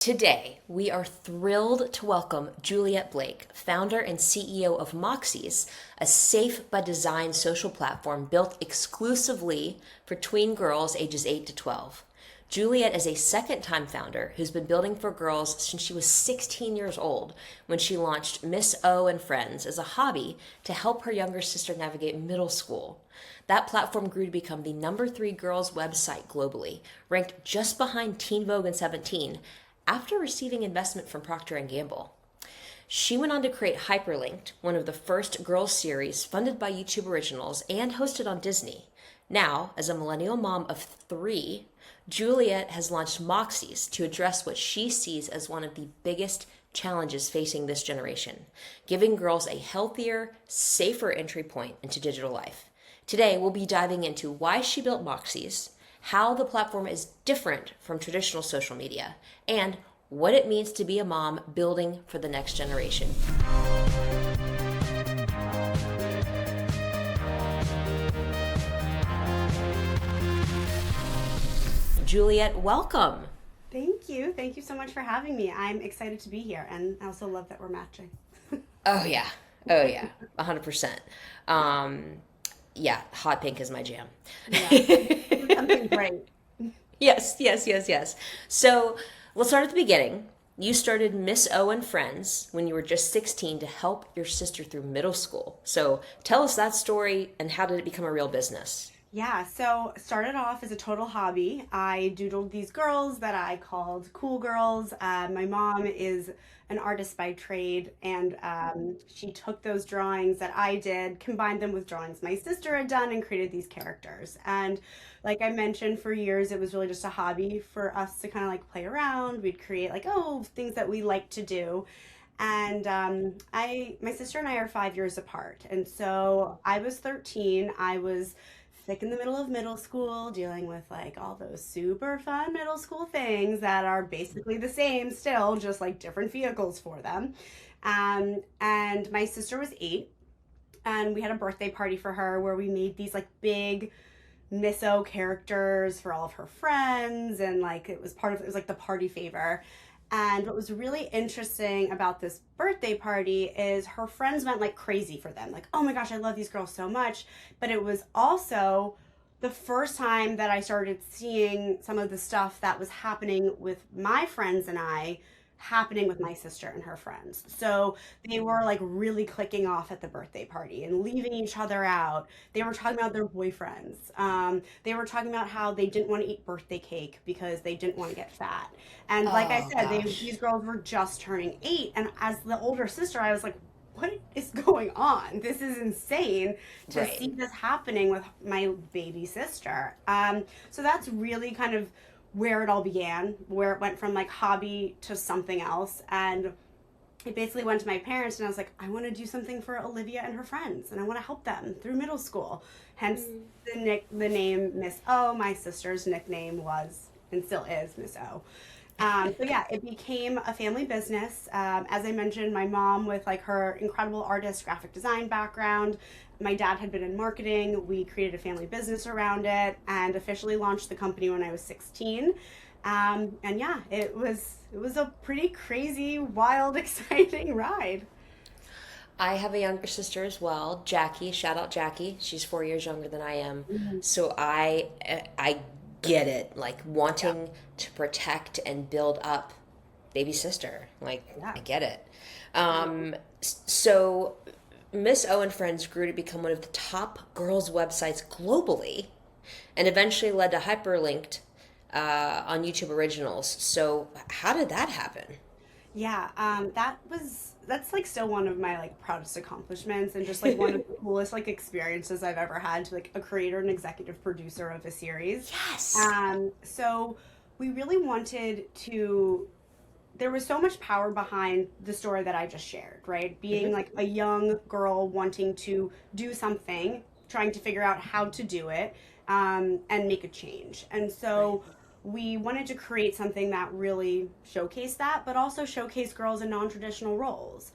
Today, we are thrilled to welcome Juliette Blake, founder and CEO of Moxies, a safe by design social platform built exclusively for tween girls ages 8 to 12. Juliette is a second-time founder who's been building for girls since she was 16 years old when she launched Miss O and Friends as a hobby to help her younger sister navigate middle school. That platform grew to become the #3 girls website globally, ranked just behind Teen Vogue and 17, after receiving investment from Procter & Gamble. She went on to create Hyperlinked, one of the first girls series funded by YouTube Originals and hosted on Disney. Now, as a millennial mom of 3, Juliette has launched Moxies to address what she sees as one of the biggest challenges facing this generation, giving girls a healthier, safer entry point into digital life. Today, we'll be diving into why she built Moxies, how the platform is different from traditional social media, and what it means to be a mom building for the next generation. Juliette, welcome. Thank you. Thank you so much for having me. I'm excited to be here, and I also love that we're matching. Oh yeah. Oh yeah. 100%. Yeah, hot pink is my jam. Yeah, something great. Yes. So let's start at the beginning. You started Miss O and Friends when you were just 16 to help your sister through middle school. So tell us that story and how did it become a real business? Yeah, so started off as a total hobby. I doodled these girls that I called cool girls. My mom is an artist by trade, and she took those drawings that I did, combined them with drawings my sister had done, and created these characters. And like I mentioned, for years it was really just a hobby for us to kind of like play around. We'd create like, things that we like to do. And my sister and I are 5 years apart. And so I was 13. I was thick in the middle of middle school, dealing with like all those super fun middle school things that are basically the same still, just like different vehicles for them. And my sister was 8, and we had a birthday party for her where we made these like big Miss O characters for all of her friends, and like it was like the party favor. And what was really interesting about this birthday party is her friends went like crazy for them. Like, oh my gosh, I love these girls so much. But it was also the first time that I started seeing some of the stuff that was happening with my friends and I happening with my sister and her friends. So they were like really clicking off at the birthday party and leaving each other out. They were talking about their boyfriends. They were talking about how they didn't want to eat birthday cake because they didn't want to get fat. And like I Oh said, gosh. these girls were just turning 8. And as the older sister, I was like, what is going on? This is insane to Right. see this happening with my baby sister. So that's really kind of where it all began, where it went from like hobby to something else. And I basically went to my parents and I was like, I want to do something for Olivia and her friends, and I want to help them through middle school. Hence the name Miss O. My sister's nickname was and still is Miss O. So yeah, it became a family business. As I mentioned, my mom with like her incredible artist graphic design background. My dad had been in marketing. We created a family business around it and officially launched the company when I was 16. And yeah, it was a pretty crazy, wild, exciting ride. I have a younger sister as well, Jackie. Shout out Jackie. She's 4 years younger than I am. Mhm. So I get it, like Yeah, wanting to protect and build up baby sister. Like yeah. I get it. So Miss O and Friends grew to become one of the top girls websites globally, and eventually led to Hyperlinked on YouTube Originals. So how did that happen? Yeah, that's like still one of my like proudest accomplishments, and just like one of the coolest like experiences I've ever had to like a creator and executive producer of a series. Yes. So we really wanted to there was so much power behind the story that I just shared, right? Being Hmm. like a young girl wanting to do something, trying to figure out how to do it, and make a change. And Right. so we wanted to create something that really showcased that, but also showcased girls in non-traditional roles,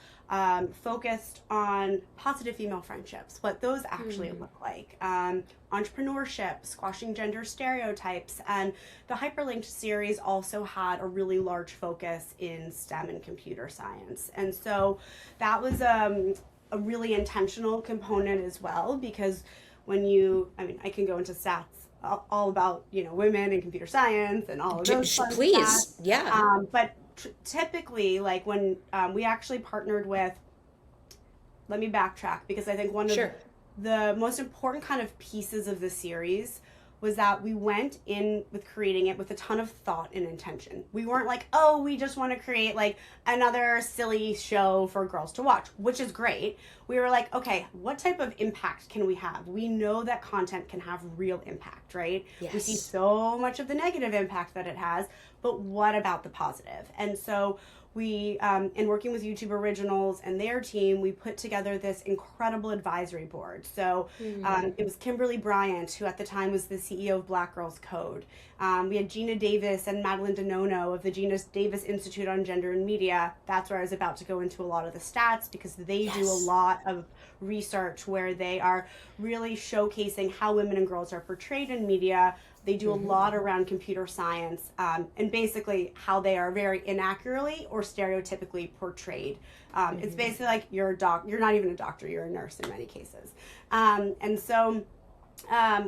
focused on positive female friendships, what those actually look like, entrepreneurship, squashing gender stereotypes, and the Hyperlinked series also had a really large focus in STEM and computer science. And so that was a really intentional component as well, because I can go into stats all about, women and computer science and all of those fun Please, stats. yeah. But typically, like when we actually partnered with, let me backtrack, because I think one of the most important kind of pieces of the series was that we went in with creating it with a ton of thought and intention. We weren't like, oh, we just want to create like another silly show for girls to watch, which is great. We were like, okay, what type of impact can we have? We know that content can have real impact, right? Yes. We see so much of the negative impact that it has, but what about the positive? And so we, in working with YouTube Originals and their team, we put together this incredible advisory board. So it was Kimberly Bryant, who at the time was the CEO of Black Girls Code. We had Gina Davis and Madeline Denono of the Gina Davis Institute on Gender and Media. That's where I was about to go into a lot of the stats, because they do a lot of research where they are really showcasing how women and girls are portrayed in media. They do a lot around computer science, and basically how they are very inaccurately or stereotypically portrayed. It's basically like you're not even a doctor, you're a nurse in many cases. And so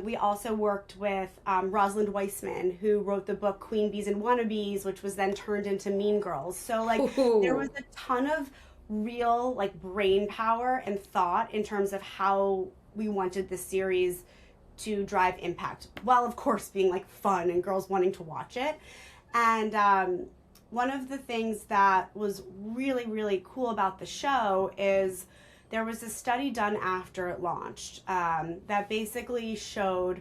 we also worked with Rosalind Weissman, who wrote the book Queen Bees and Wannabes, which was then turned into Mean Girls. So like there was a ton of real like brain power and thought in terms of how we wanted the series to drive impact, while of course being like fun and girls wanting to watch it. And one of the things that was really, really cool about the show is there was a study done after it launched that basically showed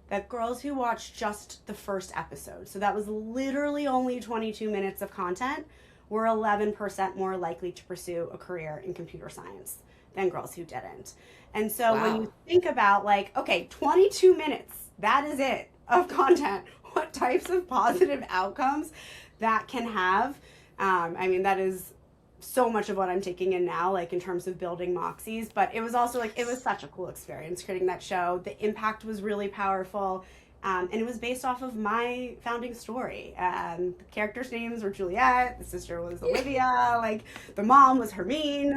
that girls who watched just the first episode, so that was literally only 22 minutes of content, were 11% more likely to pursue a career in computer science than girls who didn't. And so when you think about like, okay, 22 minutes, that is it of content, what types of positive outcomes that can have. That is so much of what I'm taking in now, like in terms of building Moxies, but it was also like, it was such a cool experience creating that show. The impact was really powerful. And it was based off of my founding story. The characters' names were Juliette, the sister was Olivia, like the mom was Hermine.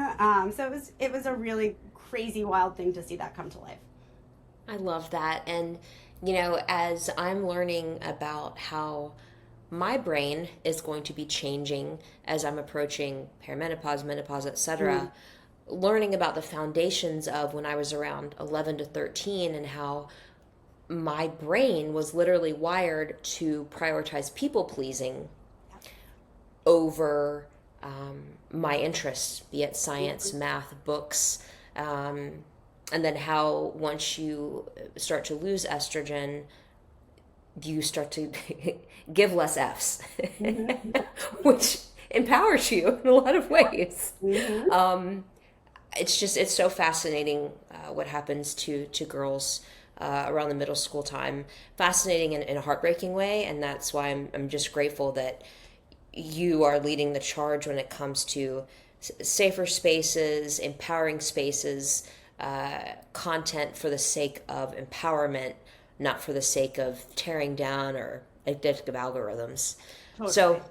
So it was a really crazy, wild thing to see that come to life. I love that. And, as I'm learning about how my brain is going to be changing as I'm approaching perimenopause, menopause, etc., learning about the foundations of when I was around 11 to 13 and how my brain was literally wired to prioritize people pleasing over my interests, be it science, math, books, and then how once you start to lose estrogen, you start to give less Fs, which empowers you in a lot of ways. It's so fascinating what happens to girls around the middle school time. Fascinating in a heartbreaking way, and that's why I'm just grateful that you are leading the charge when it comes to safer spaces, empowering spaces, content for the sake of empowerment, not for the sake of tearing down or addictive algorithms. Totally. So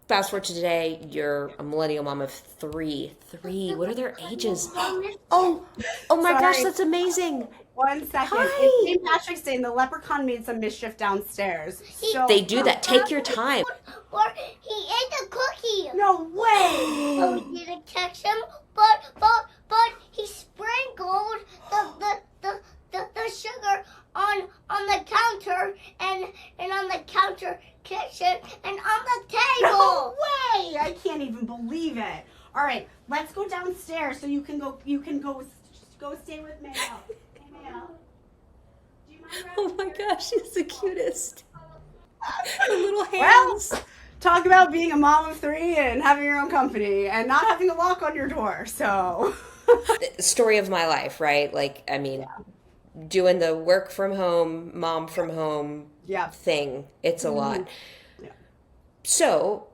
fast forward to today, you're a millennial mom of three. What are their ages? Oh my gosh, that's amazing. 1 second. Hi. It's St. Patrick's Day and the leprechaun made some mischief downstairs. So they do that. Take your time. Or he ate a cookie. No way. Oh, we didn't catch him, but he sprinkled the sugar on the counter and on the counter kitchen and on the table. No way. I can't even believe it. All right, let's go downstairs so you can go stay with Mayo. Oh my gosh, she's the cutest. The little hands. Well, talk about being a mom of 3 and having your own company and not having a lock on your door. So, Story of my life, right? Like, doing the work from home, mom from home Yeah. thing. It's a lot. Yeah. So,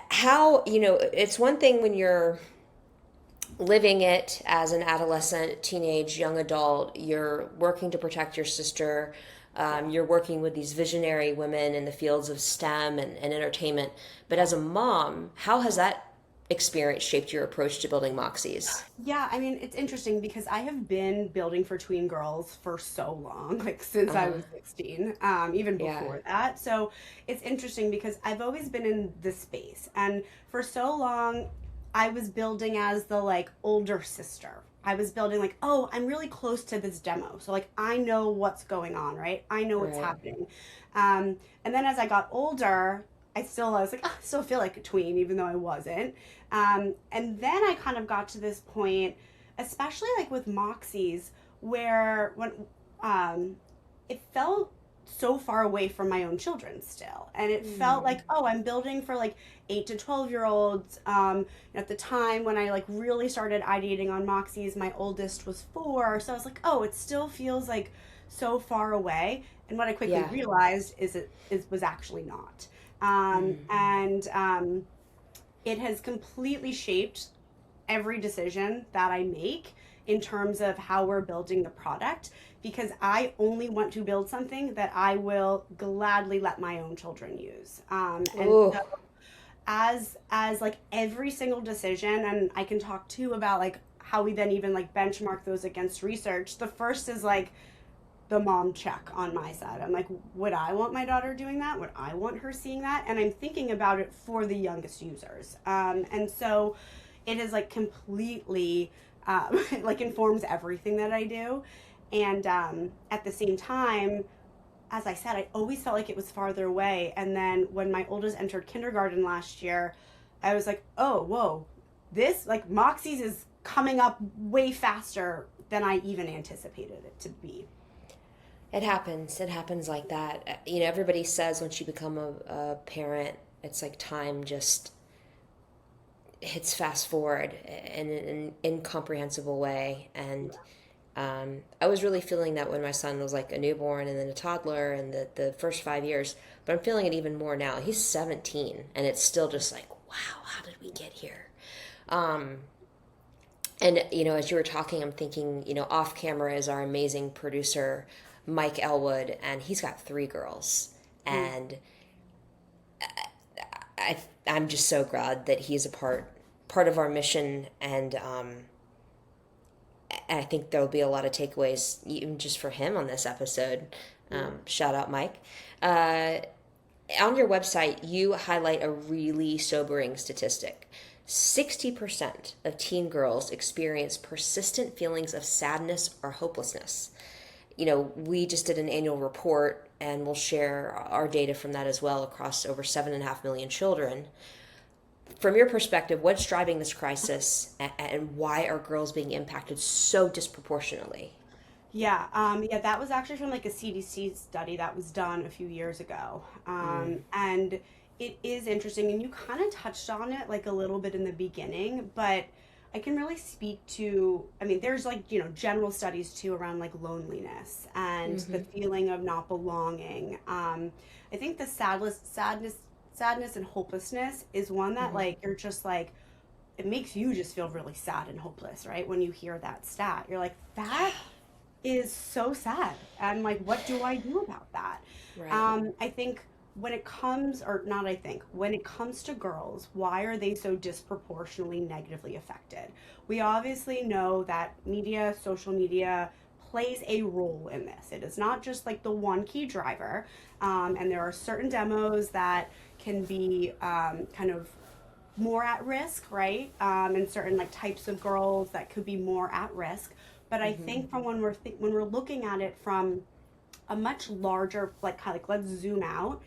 how, it's one thing when you're living it as an adolescent, teenage, young adult, you're working to protect your sister. You're working with these visionary women in the fields of STEM and entertainment. But as a mom, how has that experience shaped your approach to building Moxies? Yeah, I mean, it's interesting because I have been building for tween girls for so long, like since I Uh-huh. was 16, even Yeah. before that. So it's interesting because I've always been in this space. And for so long, I was building as the like older sister. I was building like, oh, I'm really close to this demo. So like I know what's going on, right? I know what's Right. happening. And then as I got older, I was like, "Ah, I still feel like a tween, even though I wasn't. And then I kind of got to this point, especially like with Moxies, where when it felt so far away from my own children still, and it felt like, oh, I'm building for like 8 to 12 year olds. At the time when I like really started ideating on Moxies, my oldest was 4, so I was like, oh, it still feels like so far away. And what I quickly Yeah. realized is it was actually not. And it has completely shaped every decision that I make in terms of how we're building the product, because I only want to build something that I will gladly let my own children use. And Ooh. so as like every single decision, and I can talk too about like how we then even like benchmark those against research. The first is like the mom check on my side. I'm like, would I want my daughter doing that? Would I want her seeing that? And I'm thinking about it for the youngest users. And so it is like completely like informs everything that I do. And at the same time, as I said, I always felt like it was farther away. And then when my oldest entered kindergarten last year, I was like, oh, whoa, this like Moxies is coming up way faster than I even anticipated it to be. It happens. It happens like that. Everybody says once you become a parent, it's like time just hits fast forward in an incomprehensible way. And I was really feeling that when my son was like a newborn and then a toddler and the first 5 years. But I'm feeling it even more now. He's 17 and it's still just like, wow, how did we get here? Um, and, as you were talking, I'm thinking, off camera is our amazing producer, Mike Elwood, and he's got 3 girls. Mm. And I'm just so glad that he's a part of our mission. And I think there'll be a lot of takeaways even just for him on this episode. Shout out, Mike. On your website, you highlight a really sobering statistic. 60% of teen girls experience persistent feelings of sadness or hopelessness. We just did an annual report and we'll share our data from that as well across over 7.5 million children. From your perspective, what's driving this crisis and why are girls being impacted so disproportionately? Yeah, that was actually from like a CDC study that was done a few years ago. And it is interesting, and you kind of touched on it like a little bit in the beginning, but I can really speak to, I mean, there's like, general studies too around like loneliness and the feeling of not belonging. I think the sadness and hopelessness is one that like you're just like, it makes you just feel really sad and hopeless, right? When you hear that stat, you're like, that is so sad. And like, what do I do about that? Right. I think when it comes, or not, I think, when it comes to girls, why are they so disproportionately negatively affected? We obviously know that media, social media, plays a role in this. It is not just like the one key driver. And there are certain demos that can be kind of more at risk, right? And certain like types of girls that could be more at risk. But I think from when we're looking at it from a much larger like kind of like let's zoom out.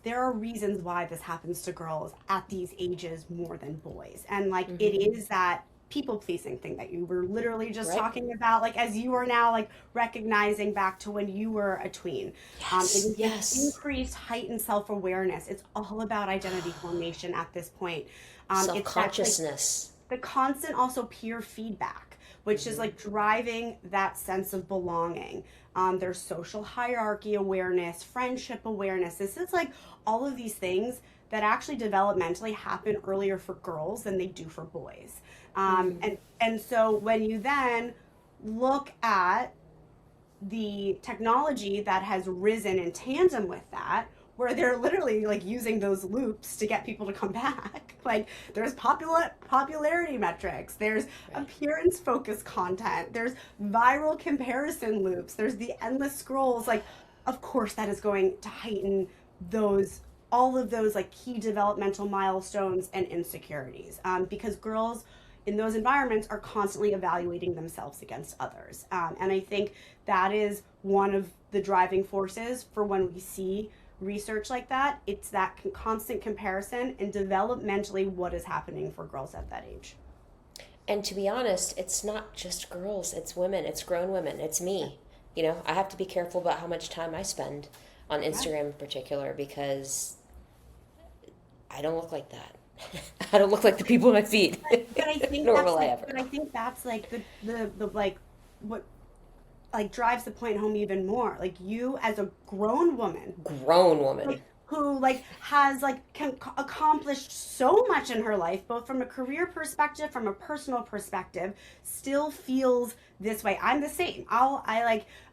There are reasons why this happens to girls at these ages more than boys, and like it is that people pleasing thing that you were literally just Right. talking about, like as you are now like recognizing back to when you were a tween. It Yes. is this Yes. increased heightened self-awareness. It's all about identity formation at this point. Self It's that like consciousness. the constant also peer feedback, which is like driving that sense of belonging. There's social hierarchy awareness, friendship awareness. This is like all of these things that actually developmentally happen earlier for girls than they do for boys. And so when you then look at the technology that has risen in tandem with that, where they're literally like using those loops to get people to come back. Like there's popularity metrics, there's appearance focused content, there's viral comparison loops, there's the endless scrolls. Like, of course, that is going to heighten those all of those like key developmental milestones and insecurities, because girls in those environments are constantly evaluating themselves against others. And I think that is one of the driving forces for when we see research like that. It's that constant comparison and developmentally what is happening for girls at that age. And to be honest, it's not just girls, it's women, it's grown women, it's me. You know, I have to be careful about how much time I spend on Instagram in particular, because I don't look like that. I don't look like the people in my feed. But I think Nor that's will I like, ever. but I think that's like the like what like drives the point home even more. Like you as a grown woman, Grown woman. who like has like accomplished so much in her life, both from a career perspective, from a personal perspective, still feels this way. I'm the same.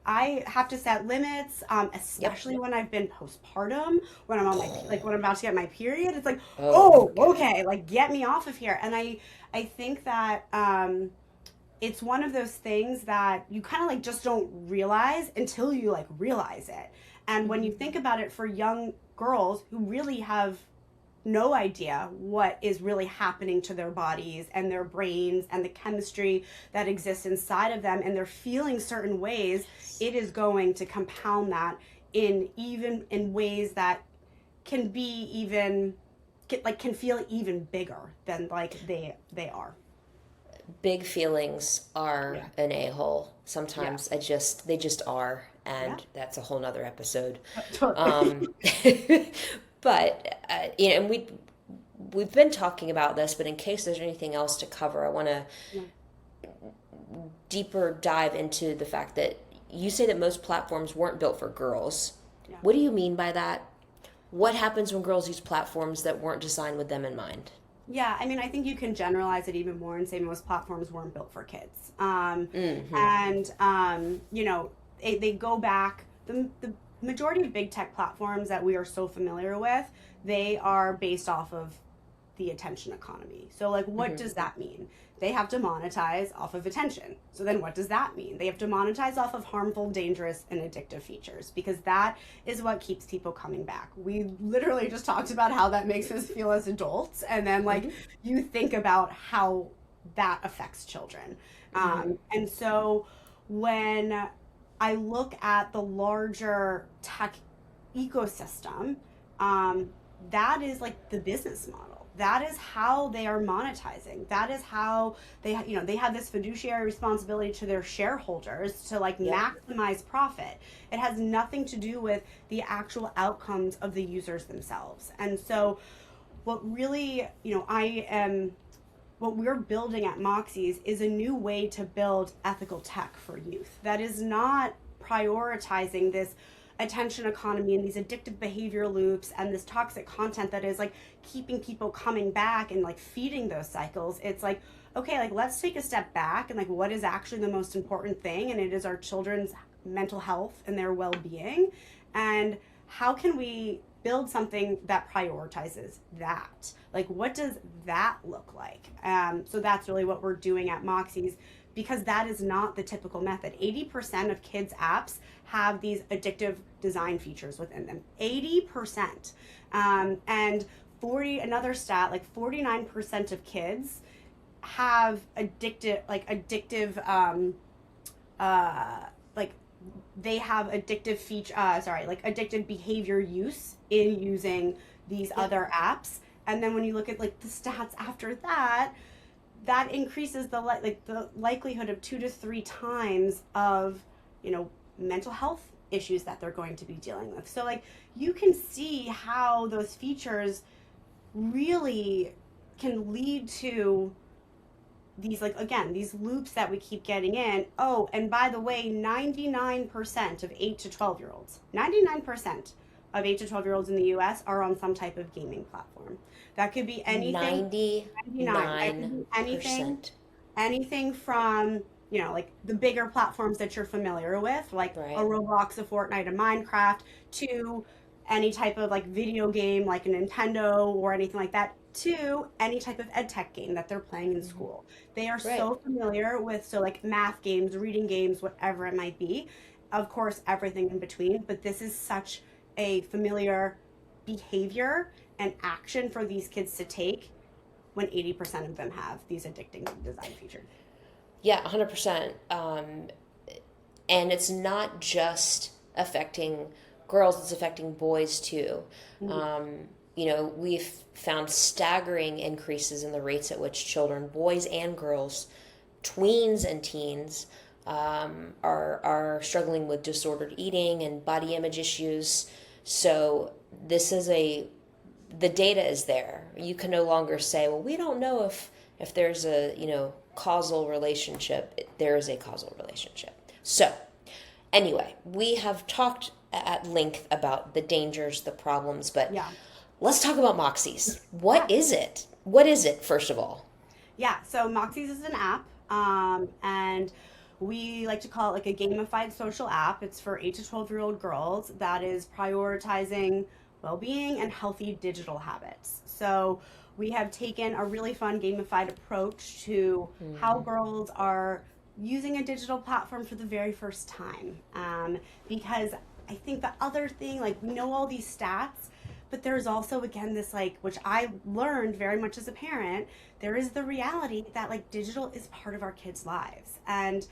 I have to set limits, especially when I've been postpartum, when I'm on my like when I'm about to get my period. It's like, Oh, oh, okay, like get me off of here. And I think that it's one of those things that you kind of like just don't realize until you like realize it. And when you think about it, for young girls who really have no idea what is really happening to their bodies and their brains and the chemistry that exists inside of them, and they're feeling certain ways, it is going to compound that in ways that can be even can feel even bigger than like they are. big feelings are Yeah. an a-hole. Sometimes they just are, Yeah. and that's a whole nother episode. Totally. But you know, and we've been talking about this, but in case there's anything else to cover, I want to Yeah. deeper dive into the fact that you say that most platforms weren't built for girls. Yeah. What do you mean by that? What happens when girls use platforms that weren't designed with them in mind? Yeah, I mean, I think you can generalize it even more and say most platforms weren't built for kids. You know, they go back, the majority of big tech platforms that we are so familiar with, they are based off of the attention economy. So, like, what does that mean? They have to monetize off of attention. So then what does that mean? They have to monetize off of harmful, dangerous, and addictive features, because that is what keeps people coming back. We literally just talked about how that makes us feel as adults, and then like you think about how that affects children. And so when I look at the larger tech ecosystem, that is like the business model. That is how they are monetizing. That is how they have this fiduciary responsibility to their shareholders to like maximize profit. It has nothing to do with the actual outcomes of the users themselves. And so what really, what we're building at Moxies is a new way to build ethical tech for youth that is not prioritizing this attention economy and these addictive behavior loops and this toxic content that is like keeping people coming back and like feeding those cycles. It's like, okay, like let's take a step back and like what is actually the most important thing, and it is our children's mental health and their well-being, and how can we build something that prioritizes that? Like, what does that look like? So that's really what we're doing at Moxies, because that is not the typical method. 80% of kids' apps have these addictive design features within them. 80%. And another stat, like 49% of kids have they have addictive behavior use in using these other apps. And then when you look at like the stats after that, that increases the likelihood of 2 to 3 times of, mental health issues that they're going to be dealing with. So like you can see how those features really can lead to these, like, again, these loops that we keep getting in. Oh, and by the way, 99% of 8 to 12 year olds, 99% of 8 to 12-year-olds in the US are on some type of gaming platform. That could be anything. 99. That could be anything. 99%. Anything from, like the bigger platforms that you're familiar with, like a Right. Roblox, a Fortnite, a Minecraft, to any type of like video game like a Nintendo or anything like that, to any type of ed tech game that they're playing in Mhm. school. They are Right. so familiar with, so like math games, reading games, whatever it might be. Of course, everything in between, but this is such a familiar behavior and action for these kids to take when 80% of them have these addicting design features. Yeah, 100%. And it's not just affecting girls, it's affecting boys too. Mhm. We've found staggering increases in the rates at which children, boys and girls, tweens and teens, are struggling with disordered eating and body image issues. So this is the data is there. You can no longer say, well, we don't know if there's a causal relationship. There is a causal relationship. So anyway, we have talked at length about the dangers, the problems, but Yeah. let's talk about Moxies. Yeah. What is it? What is it, first of all? Yeah. So Moxies is an app, and we like to call it like a gamified social app. It's for 8 to 12-year-old girls that is prioritizing well-being and healthy digital habits. So we have taken a really fun gamified approach to how Mm-hmm. girls are using a digital platform for the very first time. Because I think the other thing, like, we know all these stats, but there's also, again, this, like, which I learned very much as a parent, there is the reality that, like, digital is part of our kids' lives. And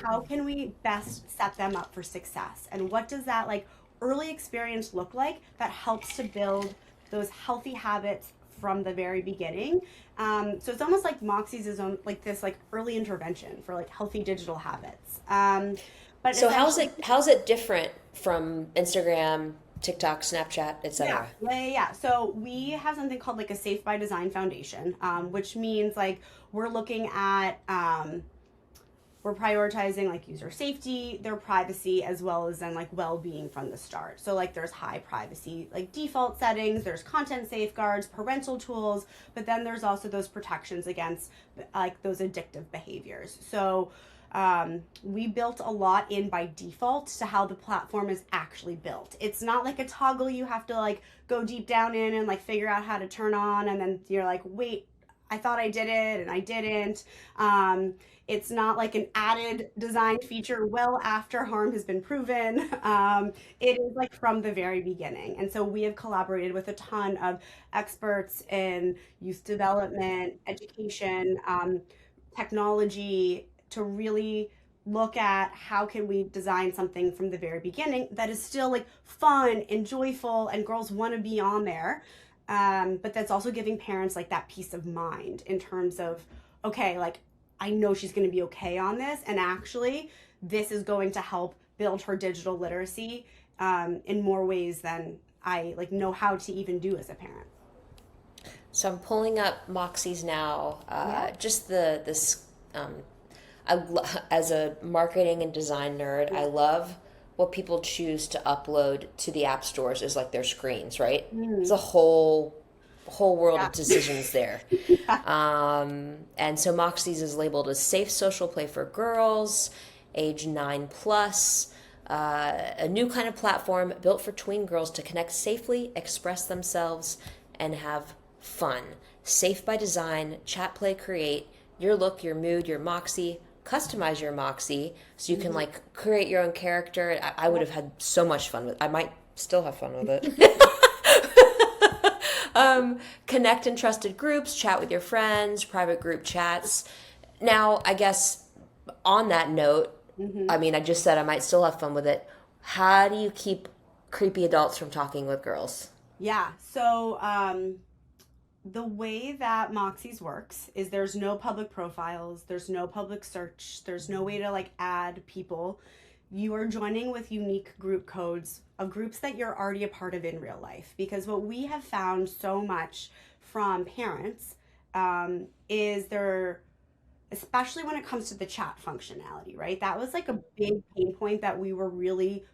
how can we best set them up for success? And what does that, like, early experience look like that helps to build those healthy habits from the very beginning? So it's almost like Moxie's is like this like early intervention for like healthy digital habits. But So essentially, how's it different from Instagram, TikTok, Snapchat, yeah, etc.? yeah. So we have something called like a Safe by Design Foundation, which means like we're looking at we're prioritizing like user safety, their privacy, as well as then like well-being from the start. So like there's high privacy like default settings, there's content safeguards, parental tools, but then there's also those protections against like those addictive behaviors. So we built a lot in by default to how the platform is actually built. It's not like a toggle you have to like go deep down in and like figure out how to turn on, and then you're like, wait, I thought I did it and I didn't. It's not like an added design feature well after harm has been proven. It is like from the very beginning. And so we have collaborated with a ton of experts in youth development, education, technology, to really look at how can we design something from the very beginning that is still like fun and joyful and girls want to be on there, but that's also giving parents like that peace of mind in terms of, okay, like I know she's going to be okay on this, and actually this is going to help build her digital literacy in more ways than I like know how to even do as a parent. So I'm pulling up Moxies now. Yeah. Just this. As a marketing and design nerd, I love what people choose to upload to the app stores as like their screens, right? It's Mm. a whole world Yeah. of decisions there. Yeah. And so Moxies is labeled as safe social play for girls, age 9 plus. A new kind of platform built for tween girls to connect safely, express themselves, and have fun. Safe by design, chat, play, create, your look, your mood, your Moxie. Customize your Moxie so you can Mhm. like create your own character. I would Yep. have had so much fun with. I might still have fun with it. Connect in trusted groups, chat with your friends, private group chats. Now, I guess on that note, I Mhm. mean, I just said I might still have fun with it. How do you keep creepy adults from talking with girls? Yeah. So the way that Moxies works is there's no public profiles, there's no public search, there's no way to like add people. You are joining with unique group codes of groups that you're already a part of in real life. Because what we have found so much from parents is especially when it comes to the chat functionality, right? That was like a big pain point that we were really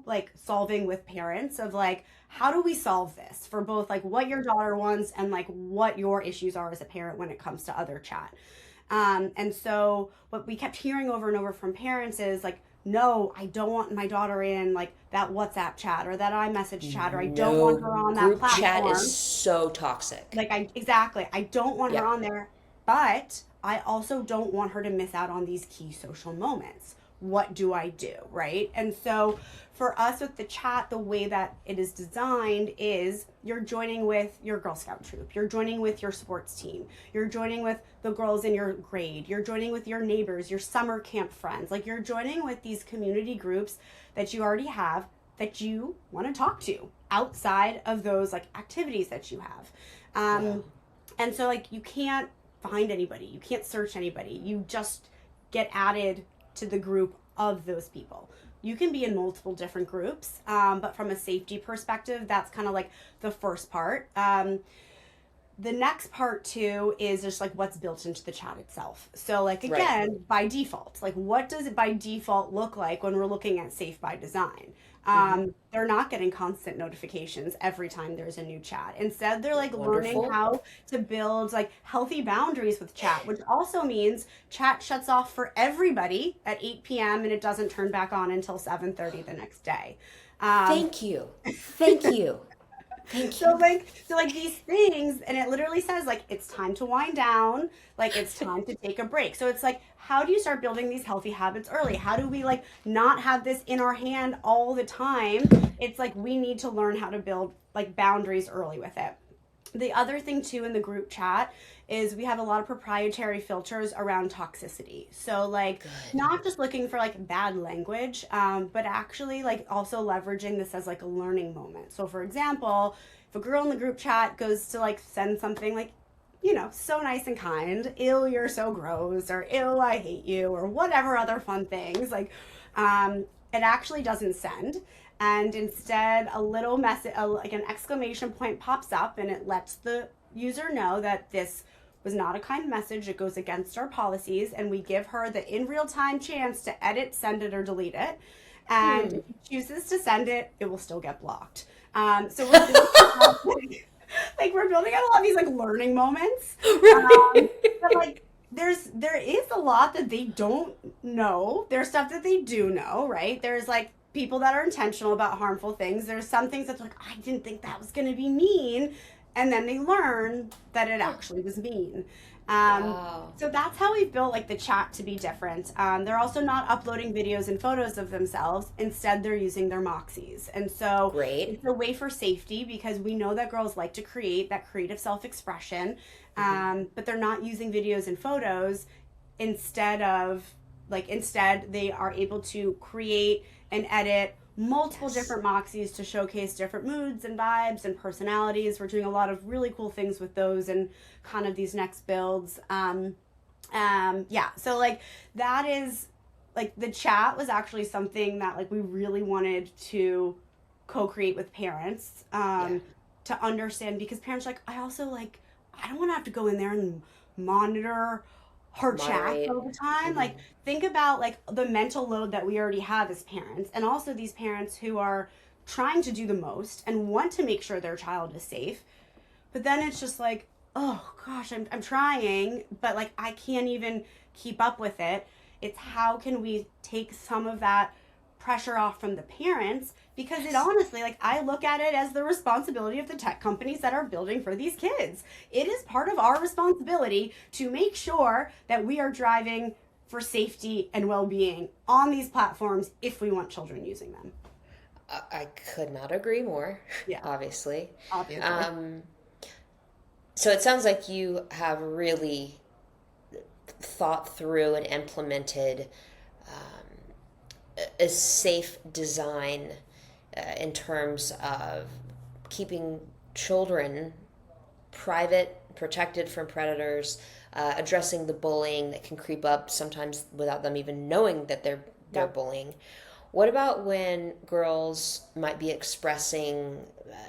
like solving with parents of like, how do we solve this for both like what your daughter wants and like what your issues are as a parent when it comes to other chat. And so what we kept hearing over and over from parents is like, no, I don't want my daughter in like that WhatsApp chat or that iMessage chat, or I don't want her on that Group platform. chat is so toxic. Like exactly. I don't want her Yep. on there, but I also don't want her to miss out on these key social moments. What do I do, right? And so for us with the chat, the way that it is designed is you're joining with your Girl Scout troop, you're joining with your sports team, you're joining with the girls in your grade, you're joining with your neighbors, your summer camp friends. Like you're joining with these community groups that you already have that you want to talk to outside of those like activities that you have. Wow. And so like you can't find anybody, you can't search anybody, you just get added to the group of those people. You can be in multiple different groups, but from a safety perspective, that's kind of like the first part. The next part too is just like what's built into the chat itself. So like again, Right. by default, like what does it by default look like when we're looking at safe by design? They're not getting constant notifications every time there's a new chat. Instead, they're like learning Wonderful. how to build like healthy boundaries with chat, which also means chat shuts off for everybody at 8 p.m. and it doesn't turn back on until 7:30 the next day. Um, Thank you. Thank you. Thank so you. like these things, and it literally says like it's time to wind down, like it's time to take a break. So it's like, how do you start building these healthy habits early? How do we like not have this in our hand all the time? It's like we need to learn how to build like boundaries early with it. The other thing too in the group chat is we have a lot of proprietary filters around toxicity. So like Good. not just looking for like bad language, but actually like also leveraging this as like a learning moment. So for example, if a girl in the group chat goes to like send something like, you know, so nice and kind, ew, you're so gross, or ew, I hate you, or whatever other fun things, like it actually doesn't send. And instead, a little message, like an exclamation point pops up, and it lets the user know that this was not a kind message. It goes against our policies, and we give her the in real time chance to edit, send it, or delete it. And if she chooses to send it, it will still get blocked. So we're building, like we're building out a lot of these like learning moments. Right. But like there is a lot that they don't know. There's stuff that they do know, right? There's like people that are intentional about harmful things. There's some things that's like, I didn't think that was going to be mean. And then they learn that it actually was mean. Wow. So that's how we've built like the chat to be different. They're also not uploading videos and photos of themselves. Instead, they're using their Moxies. And so Great. it's a way for safety because we know that girls like to create that creative self-expression, but they're not using videos and photos. Instead they are able to create and edit multiple different Moxies to showcase different moods and vibes and personalities. We're doing a lot of really cool things with those and kind of these next builds. Yeah, so like that is like the chat was actually something that like we really wanted to co-create with parents to understand, because parents are like, I also like, I don't want to have to go in there and monitor her chat Moderate. all the time. Like think about like the mental load that we already have as parents, and also these parents who are trying to do the most and want to make sure their child is safe, but then it's just like, oh gosh, I'm trying, but like I can't even keep up with it. It's how can we take some of that pressure off from the parents, because it honestly, like I look at it as the responsibility of the tech companies that are building for these kids. It is part of our responsibility to make sure that we are driving for safety and well-being on these platforms if we want children using them. I could not agree more, Yeah, obviously. obviously. So it sounds like you have really thought through and implemented a safe design in terms of keeping children private, protected from predators, addressing the bullying that can creep up sometimes without them even knowing that they're Yeah. bullying. What about when girls might be expressing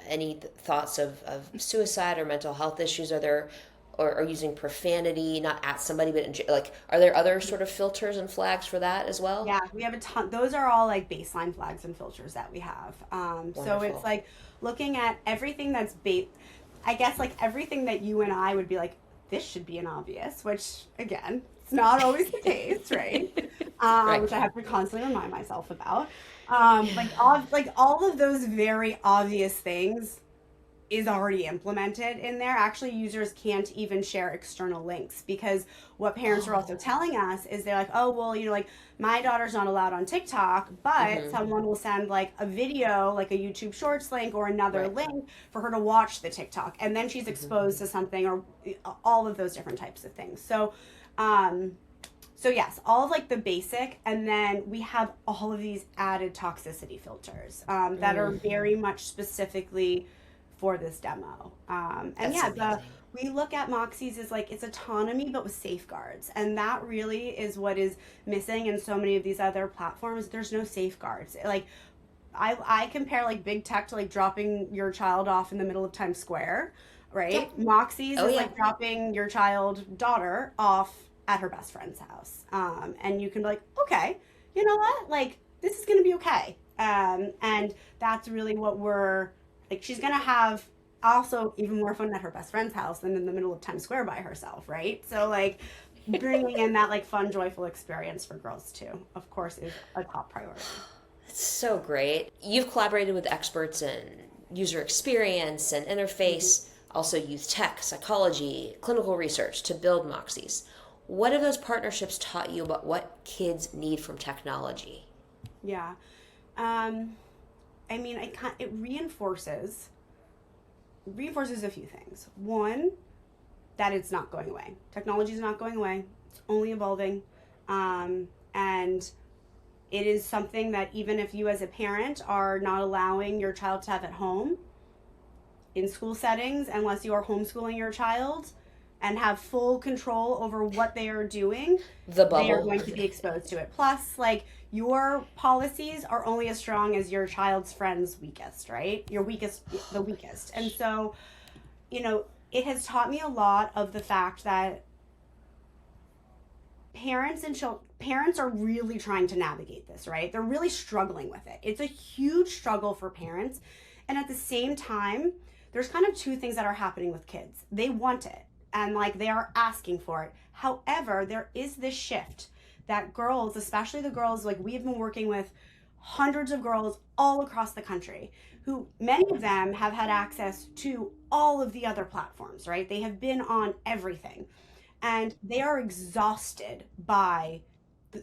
any thoughts of suicide or mental health issues? Are there or using profanity, not at somebody, but like, are there other sort of filters and flags for that as well? Yeah, we have a ton. Those are all like baseline flags and filters that we have. So it's Wonderful. like looking at everything that's I guess like everything that you and I would be like, this should be an obvious, which again, it's not always the case, right? Right. Which I have to constantly remind myself about. Like all of those very obvious things is already implemented in there. Actually, users can't even share external links because what parents are also Oh. telling us is they're like, oh, well, like my daughter's not allowed on TikTok, but Hmm. someone will send like a video, like a YouTube Shorts link or another Right. link for her to watch the TikTok. And then she's exposed to something or all of those different types of things. Um, so yes, all of like the basic, and then we have all of these added toxicity filters that are Mm, very much specifically for this demo. And that's yeah, amazing. we look at Moxies as like it's autonomy but with safeguards, and that really is what is missing in so many of these other platforms. There's no safeguards. Like I compare like big tech to like dropping your child off in the middle of Times Square, Yeah. right? Moxies Oh is yeah. like dropping your child daughter off at her best friend's house. And you can be like, okay, you know what? Like this is gonna be okay. And that's really what we're like. She's gonna have also even more fun at her best friend's house than in the middle of Times Square by herself, right? So like bringing in that like fun, joyful experience for girls too, of course, is a top priority. It's so great. You've collaborated with experts in user experience and Mhm. interface, also youth tech, psychology, clinical research to build Moxies. What have those partnerships taught you about what kids need from technology? Yeah. Um, I mean, it reinforces a few things. One, that it's not going away. Technology is not going away. It's only evolving, and it is something that even if you as a parent are not allowing your child to have at home in school settings, unless you are homeschooling your child and have full control over what they are doing, The they are bubble. going to be exposed to it. Plus, like your policies are only as strong as your child's friend's weakest, right? Your weakest, the weakest. And so, you know, it has taught me a lot of the fact that parents are really trying to navigate this, right? They're really struggling with it. It's a huge struggle for parents. And at the same time, there's kind of two things that are happening with kids. They want it and like they are asking for it. However, there is this shift that girls, especially the girls, like we've been working with hundreds of girls all across the country who many of them have had access to all of the other platforms, right? They have been on everything and they are exhausted by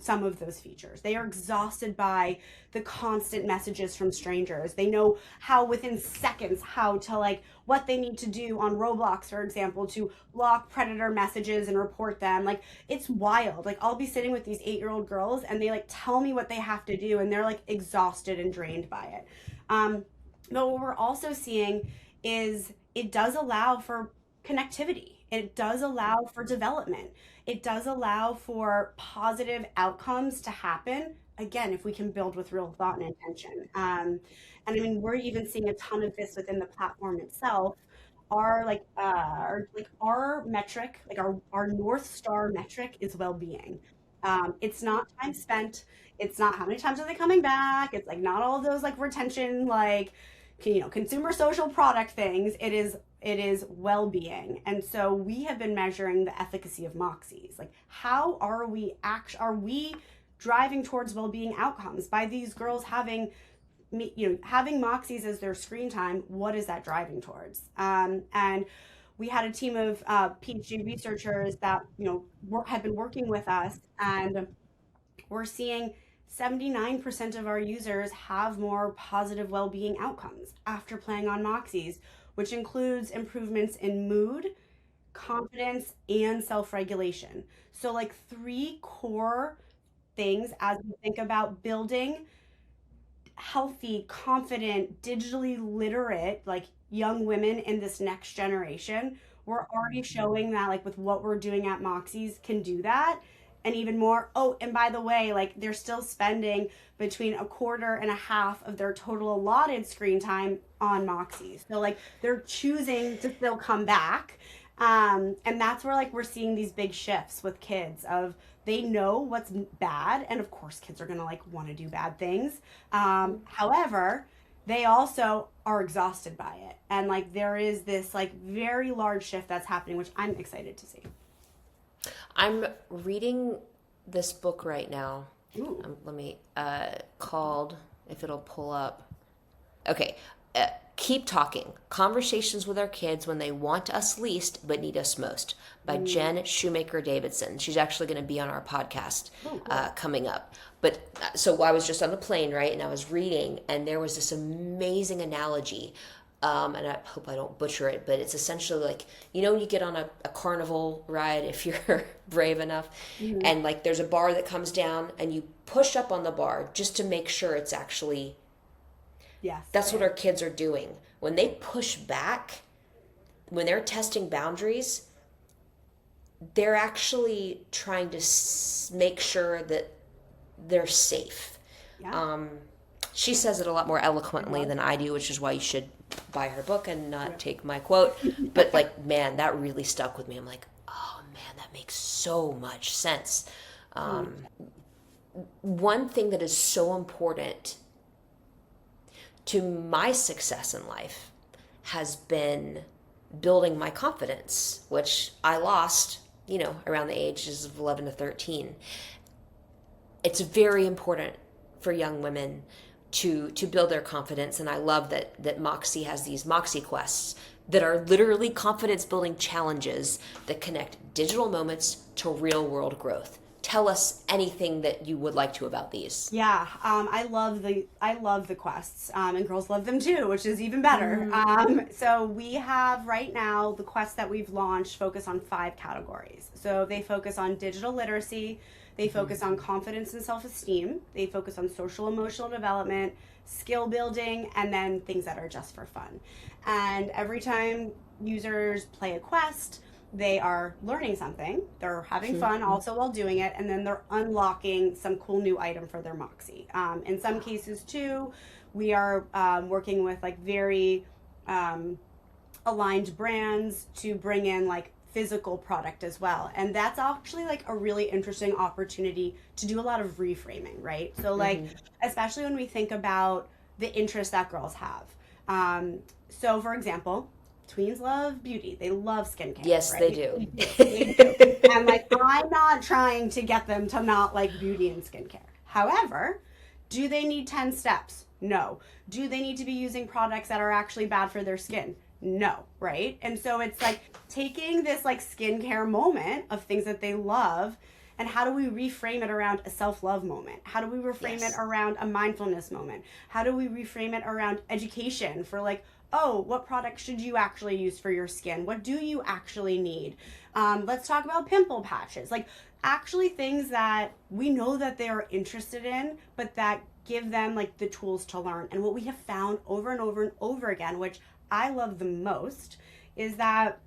some of those features. They are exhausted by the constant messages from strangers. They know how within seconds how to like what they need to do on Roblox, for example, to block predator messages and report them. Like it's wild. Like I'll be sitting with these 8-year-old girls and they like tell me what they have to do and they're like exhausted and drained by it. Um, but what we're also seeing is it does allow for connectivity. It does allow for development. It does allow for positive outcomes to happen. Again, if we can build with real thought and intention. And I mean, we're even seeing a ton of this within the platform itself. Our metric, like our North Star metric is well-being. It's not time spent. It's not how many times are they coming back. It's like not all of those like retention, like consumer social product things. It is well-being. And so we have been measuring the efficacy of Moxies. Like how are we driving towards well-being outcomes by these girls having Moxies as their screen time? What is that driving towards? And we had a team of PhD researchers that have been working with us, and we're seeing 79% of our users have more positive well-being outcomes after playing on Moxies, which includes improvements in mood, confidence, and self-regulation. So like three core things as we think about building healthy, confident, digitally literate, like young women in this next generation. We're already showing that, like, with what we're doing at Moxies, can do that. And even more. Oh, and by the way, like, they're still spending between a quarter and a half of their total allotted screen time on Moxies. So, like, they're choosing to still come back. And that's where like we're seeing these big shifts with kids of they know what's bad, and of course kids are gonna like want to do bad things. However, they also are exhausted by it, and like there is this like very large shift that's happening, which I'm excited to see. I'm reading this book right now. Ooh. Let me, called, if it'll pull up. Okay. Keep Talking. Conversations with Our Kids When They Want Us Least But Need Us Most by Jen Shoemaker Davidson. She's actually going to be on our podcast coming up. But so I was just on the plane, right? And I was reading, and there was this amazing analogy. And I hope I don't butcher it, but it's essentially like, you know, when you get on a carnival ride, if you're brave enough, and like there's a bar that comes down and you push up on the bar just to make sure it's actually... Yes. That's what our kids are doing. When they push back, when they're testing boundaries, they're actually trying to make sure that they're safe. Yeah. She says it a lot more eloquently than I do, which is why you should buy her book and not take my quote. But like, man, that really stuck with me. I'm like, oh man, that makes so much sense. One thing that is so important to my success in life has been building my confidence, which I lost, you know, around the ages of 11 to 13. It's very important for young women to build their confidence, and I love that Moxie has these Moxie quests that are literally confidence building challenges that connect digital moments to real world growth. Tell us anything that you would like to about these. Yeah, I love the quests, and girls love them too, which is even better. So we have right now the quests that we've launched focus on 5 categories. So they focus on digital literacy, they focus on confidence and self-esteem, they focus on social emotional development, skill building, and then things that are just for fun. And every time users play a quest, they are learning something, they're having fun also while doing it, and then they're unlocking some cool new item for their Moxie. In some cases too, we are working with like very aligned brands to bring in like physical product as well. And that's actually like a really interesting opportunity to do a lot of reframing, right? So like, especially when we think about the interests that girls have. So for example, tweens love beauty. They love skincare. Yes, right? they do. They do. And like, I'm not trying to get them to not like beauty and skincare. However, do they need 10 steps? No. Do they need to be using products that are actually bad for their skin? No, right? And so it's like taking this like skincare moment of things that they love, and how do we reframe it around a self-love moment? How do we reframe it around a mindfulness moment? How do we reframe it around education for like, oh, what product should you actually use for your skin? What do you actually need? Let's talk about pimple patches. Like actually things that we know that they are interested in, but that give them like the tools to learn. And what we have found over and over and over again, which I love the most, is that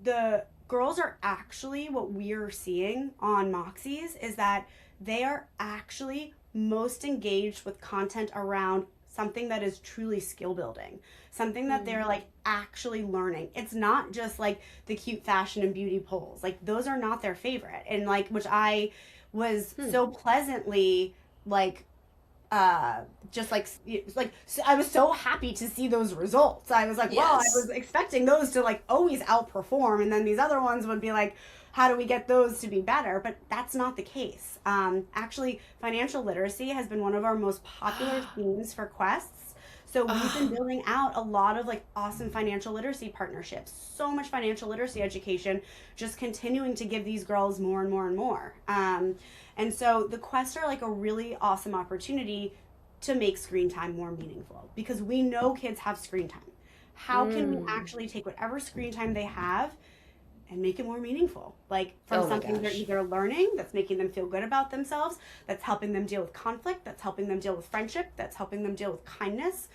the girls are actually, what we're seeing on Moxies is that they are actually most engaged with content around something that is truly skill building, something that they're like actually learning. It's not just like the cute fashion and beauty polls. Like those are not their favorite. And like, which I was so pleasantly like, just like I was so happy to see those results. I was like, wow, I was expecting those to like always outperform, and then these other ones would be like, how do we get those to be better? But that's not the case. Actually, financial literacy has been one of our most popular themes for quests. So we've been building out a lot of like awesome financial literacy partnerships, so much financial literacy education, just continuing to give these girls more and more and more. And so the quests are like a really awesome opportunity to make screen time more meaningful, because we know kids have screen time. How can we actually take whatever screen time they have and make it more meaningful? Like from something they're either learning, that's making them feel good about themselves, that's helping them deal with conflict, that's helping them deal with friendship, that's helping them deal with kindness,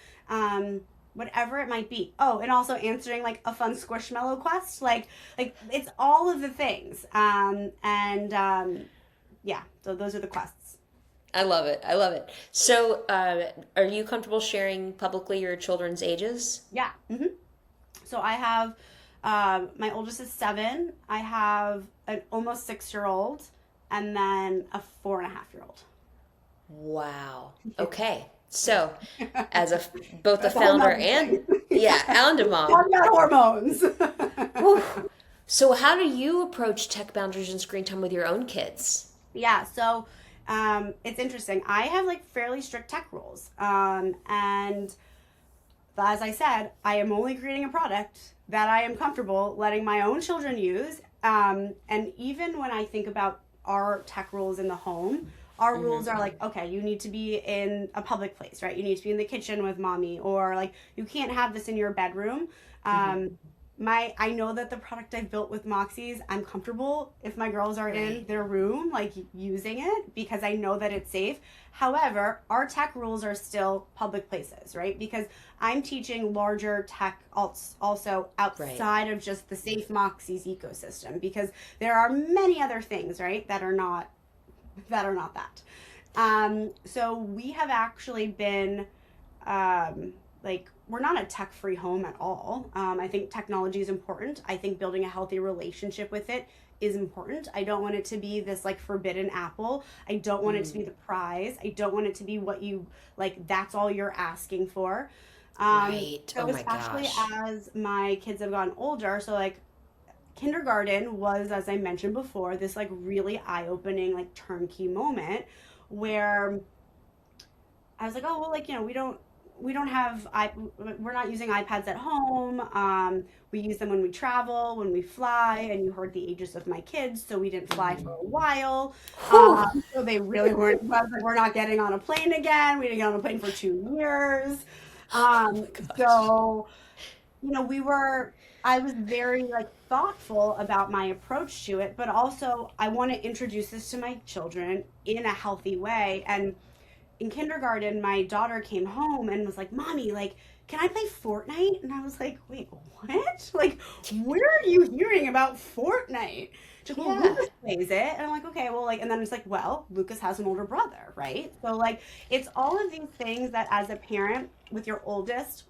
whatever it might be. Oh, and also answering like a fun Squishmallow quest. Like it's all of the things. Yeah, so those are the quests. I love it. I love it. So are you comfortable sharing publicly your children's ages? Yeah. So I have My oldest is 7. I have an almost 6-year-old, and then a 4.5-year-old. Wow. Okay. So, as both a That's a whole founder nother and thing. and a Talk mom. about hormones. Whew. So, how do you approach tech boundaries and screen time with your own kids? Yeah, so it's interesting. I have like fairly strict tech rules. And as I said, I am only creating a product that I am comfortable letting my own children use. And even when I think about our tech rules in the home, our rules are like, okay, you need to be in a public place, right? You need to be in the kitchen with mommy, or like you can't have this in your bedroom. Um, I know that the product I've built with Moxies, I'm comfortable if my girls are in Right. their room, like using it, because I know that it's safe. However, our tech rules are still public places, right? Because I'm teaching larger tech also Right. outside of just the safe Moxies ecosystem, because there are many other things, right, that are not that. So we have actually been like, we're not a tech free home at all. I think technology is important. I think building a healthy relationship with it is important. I don't want it to be this like forbidden apple. I don't want it to be the prize. I don't want it to be what you like, that's all you're asking for. Right. Oh So my especially gosh. as my kids have gotten older, so like kindergarten was, as I mentioned before, this like really eye-opening like turnkey moment where I was like, oh well, like we don't have we're not using iPads at home. We use them when we travel, when we fly, and you heard the ages of my kids, so we didn't fly for a while. Whew. So they really weren't. I was like, we're not getting on a plane again. We didn't get on a plane for 2 years. Oh my gosh. So I was very like thoughtful about my approach to it, but also I want to introduce this to my children in a healthy way. And in kindergarten, my daughter came home and was like, Mommy, like, can I play Fortnite? And I was like, wait, what? Like, where are you hearing about Fortnite? She's like, well, Yeah. Lucas plays it. And I'm like, okay, well, like, and then it's like, well, Lucas has an older brother, right? So, like, it's all of these things that as a parent with your oldest,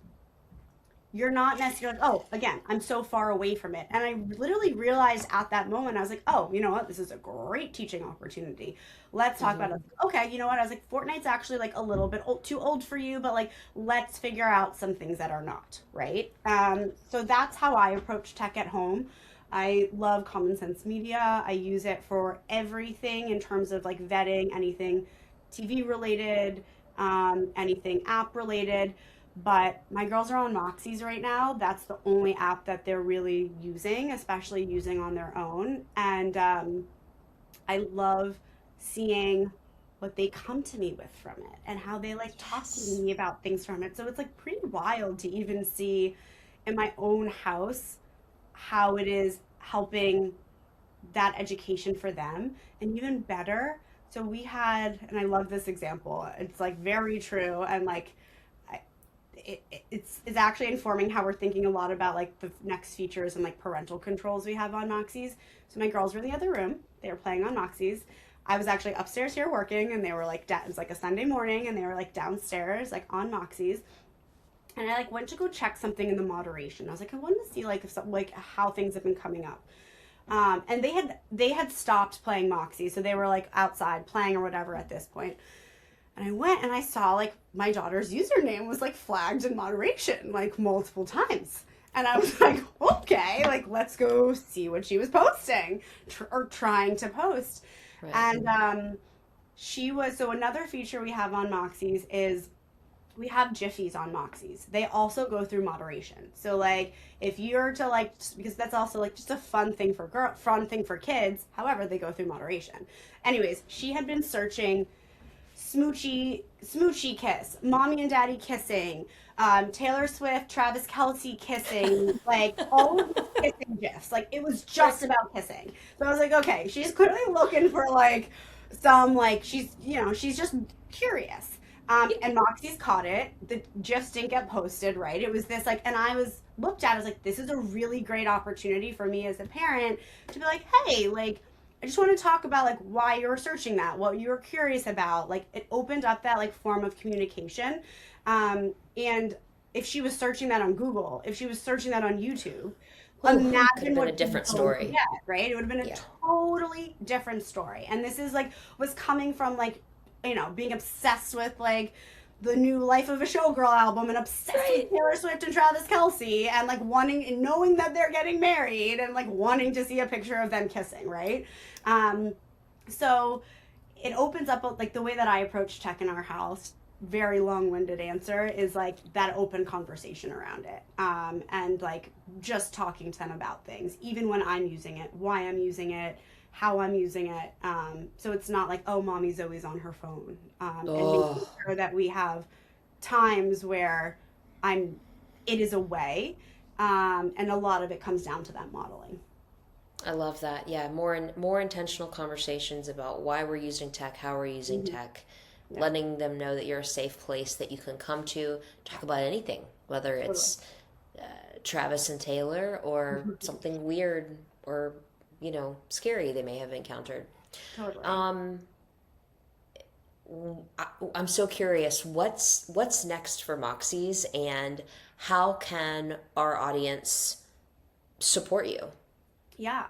you're not necessarily like, oh, again, I'm so far away from it. And I literally realized at that moment, I was like, oh, you know what? This is a great teaching opportunity. Let's talk about it. Okay, you know what? I was like, Fortnite's actually like a little bit too old for you, but like, let's figure out some things that are not, right? So that's how I approach tech at home. I love common sense media. I use it for everything in terms of like vetting anything TV related, anything app related. But my girls are on Moxies right now. That's the only app that they're really using, especially using on their own. And I love seeing what they come to me with from it and how they like talk to Yes. me about things from it. So it's like pretty wild to even see in my own house how it is helping that education for them. And even better, so we had, and I love this example, it's like very true. And like, it's actually informing how we're thinking a lot about like the next features and like parental controls we have on Moxies. So my girls were in the other room. They were playing on Moxies. I was actually upstairs here working, and they were like, it was like a Sunday morning, and they were like downstairs, like on Moxies. And I like went to go check something in the moderation. I was like, I wanted to see like if some, like how things have been coming up. And they had stopped playing Moxie, so they were like outside playing or whatever at this point. And I went and I saw like my daughter's username was like flagged in moderation like multiple times. And I was like, okay, like let's go see what she was posting or trying to post. Right. And so another feature we have on Moxies is we have jiffies on Moxies. They also go through moderation. So like if you're to like, because that's also like just a fun thing for kids. However, they go through moderation. Anyways, she had been searching smoochy kiss, mommy and daddy kissing, Taylor Swift, Travis Kelsey kissing, like all of these kissing gifs. Like it was just about kissing. So I was like, okay, she's clearly looking for like some like she's just curious. And Moxie's caught it. The gifs didn't get posted, right? It was this like, and I was looked at as like, this is a really great opportunity for me as a parent to be like, hey, like I just want to talk about like why you're searching that, what you're curious about. Like it opened up that like form of communication. And if she was searching that on Google, if she was searching that on YouTube, Could have imagine been a what she's different going to story. get, right? It would have been a Yeah. totally different story. And this is like was coming from like, being obsessed with like the new Life of a Showgirl album and obsessed Right. with Taylor Swift and Travis Kelce and like wanting and knowing that they're getting married and like wanting to see a picture of them kissing, right? So it opens up like the way that I approach tech in our house. Very long-winded answer is like that open conversation around it, and like just talking to them about things, even when I'm using it, why I'm using it, how I'm using it. So it's not like, oh, mommy's always on her phone, and making Oh, sure that we have times where it is away, and a lot of it comes down to that modeling. I love that. Yeah, more intentional conversations about why we're using tech, how we're using Mm-hmm. tech, Yeah, letting them know that you're a safe place that you can come to talk about anything, whether totally. it's Travis and Taylor or something weird or scary they may have encountered. Totally. Um, I'm so curious. What's next for Moxies, and how can our audience support you? Yeah.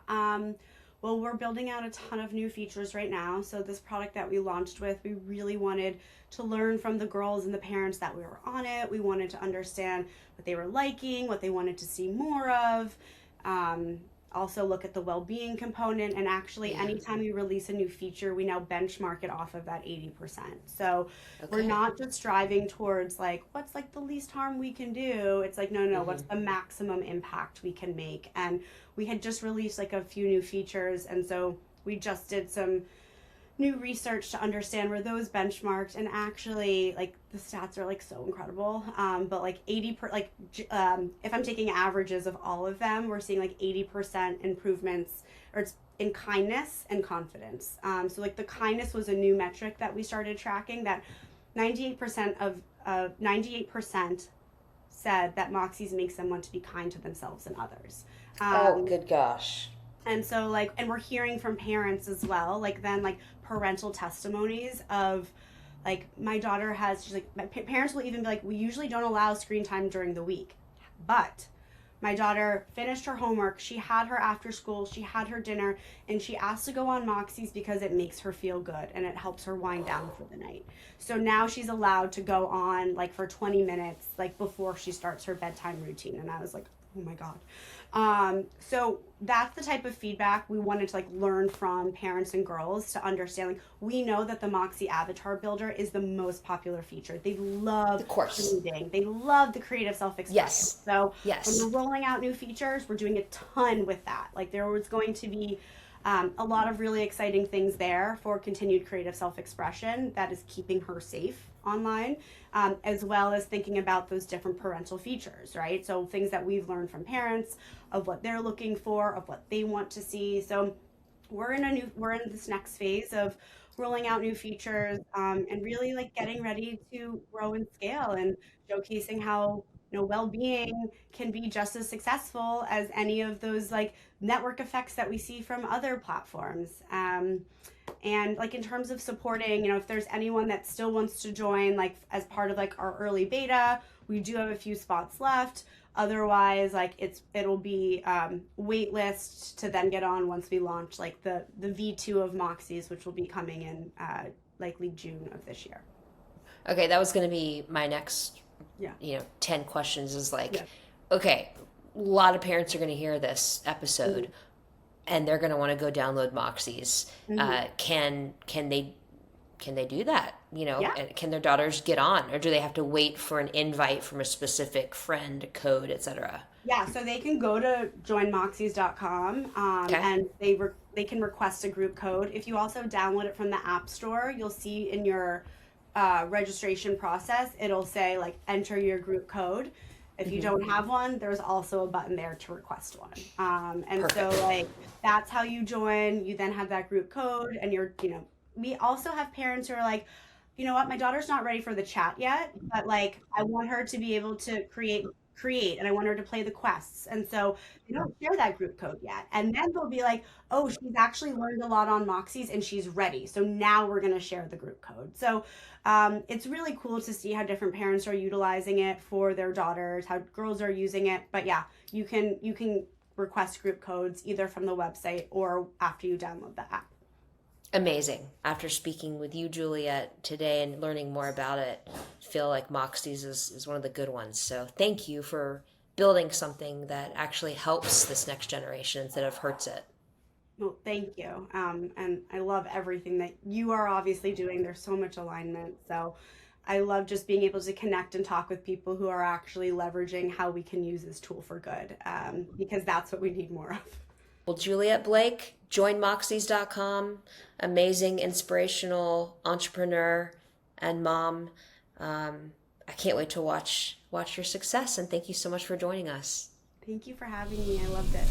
Well, we're building out a ton of new features right now. So this product that we launched with, we really wanted to learn from the girls and the parents that we were on it. We wanted to understand what they were liking, what they wanted to see more of. Um, Also look at the well-being component, and actually Yeah. anytime we release a new feature, we now benchmark it off of that 80%. So we're Okay. not just striving towards like what's like the least harm we can do. It's like no, what's Hmm. the maximum impact we can make. And we had just released like a few new features, and so we just did some new research to understand where those benchmarked, and actually like the stats are like so incredible, but like if I'm taking averages of all of them, we're seeing like 80% improvements, or it's in kindness and confidence. So like the kindness was a new metric that we started tracking, that 98% of 98% said that Moxies makes them want to be kind to themselves and others. Oh, um, good gosh. and so like, and we're hearing from parents as well, like then like parental testimonies of like my daughter has, she's like, my parents will even be like, we usually don't allow screen time during the week, but my daughter finished her homework, she had her after school, she had her dinner, and she asked to go on Moxies because it makes her feel good and it helps her wind down for the night. So now she's allowed to go on like for 20 minutes like before she starts her bedtime routine, and I was like, oh my god. So that's the type of feedback we wanted to like learn from parents and girls, to understand like we know that the Moxie avatar builder is the most popular feature. They love Of course. reading, they love the creative self-expression. Yes. So when Yes. we're rolling out new features, we're doing a ton with that. Like there was going to be a lot of really exciting things there for continued creative self-expression that is keeping her safe online, as well as thinking about those different parental features, right? So things that we've learned from parents of what they're looking for, of what they want to see. So we're in this next phase of rolling out new features, and really like getting ready to grow and scale, and showcasing how well-being can be just as successful as any of those like network effects that we see from other platforms. And like in terms of supporting, if there's anyone that still wants to join like as part of like our early beta, we do have a few spots left. Otherwise, like it'll be wait list to then get on once we launch like the V2 of Moxies, which will be coming in likely June of this year. Okay, that was going to be my next, Yeah. 10 questions is Yeah. like, okay, a lot of parents are going to hear this Mm-hmm. episode and they're going to want to go download Moxies. Mm-hmm. Can they do that? Yeah. And can their daughters get on, or do they have to wait for an invite from a specific friend, code, etc.? Yeah, so they can go to joinmoxies.com, Okay. and they can request a group code. If you also download it from the App Store, you'll see in your registration process, it'll say like enter your group code. If you Hmm. don't have one, there's also a button there to request one. And so Perfect. like that's how you join. You then have that group code, and we also have parents who are like, you know what, my daughter's not ready for the chat yet, but like I want her to be able to create, and I want her to play the quests. And so they don't share that group code yet. And then they'll be like, oh, she's actually learned a lot on Moxies and she's ready. So now we're going to share the group code. So it's really cool to see how different parents are utilizing it for their daughters, how girls are using it. But yeah, you can request group codes either from the website or after you download the app. Amazing. After speaking with you, Juliette, today and learning more about it, I feel like Moxies is one of the good ones. So thank you for building something that actually helps this next generation instead of hurts it. Well, thank you. And I love everything that you are obviously doing. There's so much alignment. So I love just being able to connect and talk with people who are actually leveraging how we can use this tool for good, because that's what we need more of. Well, Juliette Blake, joinmoxies.com, amazing, inspirational entrepreneur and mom. I can't wait to watch your success, and thank you so much for joining us. Thank you for having me. I loved it.